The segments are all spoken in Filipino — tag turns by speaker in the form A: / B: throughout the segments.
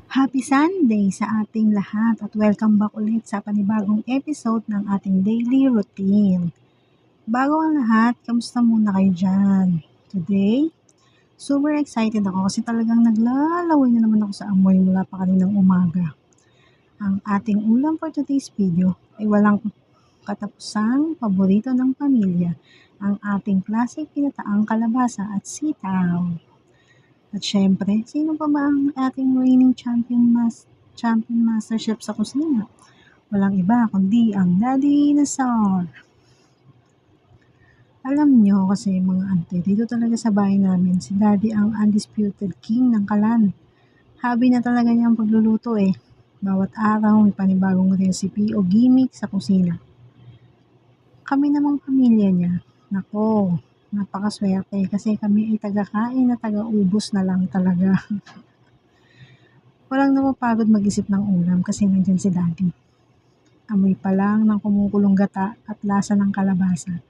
A: Happy Sunday sa ating lahat at welcome back ulit sa panibagong episode ng ating daily routine. Bago ang lahat, kamusta muna kayo dyan? Today, super excited ako kasi talagang naglalaway na naman ako sa amoy mula pa kaninang umaga. Ang ating ulam for today's video ay walang katapusang paborito ng pamilya, ang ating classic pinataang kalabasa at sitaw. At syempre, sino pa ba ang ating reigning champion master chef sa kusina? Walang iba kundi ang Daddy Nasar. Alam nyo kasi mga ante, dito talaga sa bahay namin, si Daddy ang undisputed king ng kalan. Hobby na talaga niya ang pagluluto eh. Bawat araw may panibagong recipe o gimmick sa kusina. Kami namang pamilya niya, nako, napakaswerte kasi kami ay taga-kain na taga-ubos na lang talaga. Walang napapagod mag-isip ng ulam kasi nandyan si Daddy. Amoy pa lang ng kumukulong gata at lasa ng kalabasa.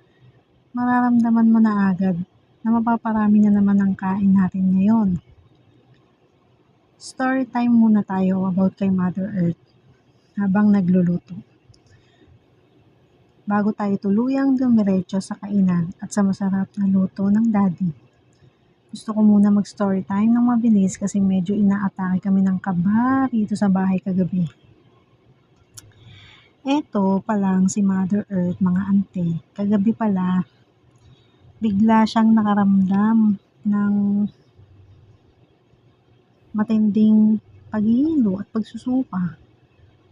A: Mararamdaman mo na agad na mapaparami na naman ang kain natin ngayon. Story time muna tayo about kay Mother Earth habang nagluluto. Bago tayo tuluyang dumiretso sa kainan at sa masarap na luto ng Daddy. Gusto ko muna mag-story time ng mabilis kasi medyo inaatake kami ng kaba dito sa bahay kagabi. Eto pa lang si Mother Earth mga ante. Kagabi pala, bigla siyang nakaramdam ng matinding paghihilo at pagsusuka.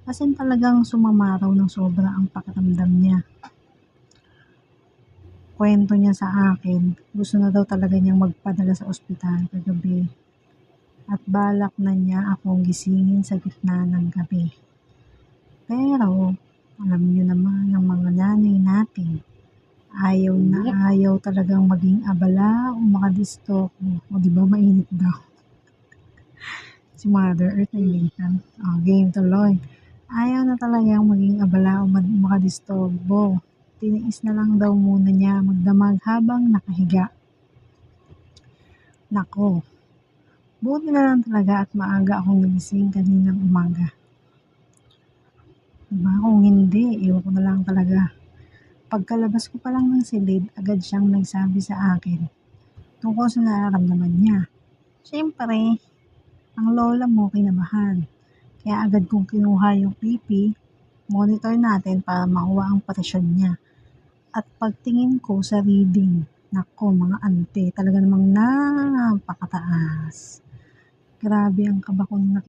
A: As in talagang sumamaraw ng sobra ang pakiramdam niya. Kwento niya sa akin, gusto na daw talaga niyang magpadala sa ospital kagabi. At balak na niya akong gisingin sa gitna ng gabi. Pero, alam niyo naman ang mga nanay natin, ayaw na ayaw talagang maging abala o makadistok. O di ba mainit daw? Si Mother Earth ay game tuloy. Ayaw na talagang maging abala o makadisturbo. Tiniis na lang daw muna niya magdamag habang nakahiga. Nako, buti na lang talaga at maaga akong nagising kaninang umaga. Diba? Kung hindi, iwan ko na lang talaga. Pagkalabas ko pa lang ng silid, agad siyang nagsabi sa akin tungkol sa nararamdaman niya. Siyempre, ang lola mo kinabahan. Kaya agad kong kinuha yung BP, monitor natin para makuha ang presyon niya. At pagtingin ko sa reading, nako mga ante, talaga namang napakataas. Grabe ang kaba kong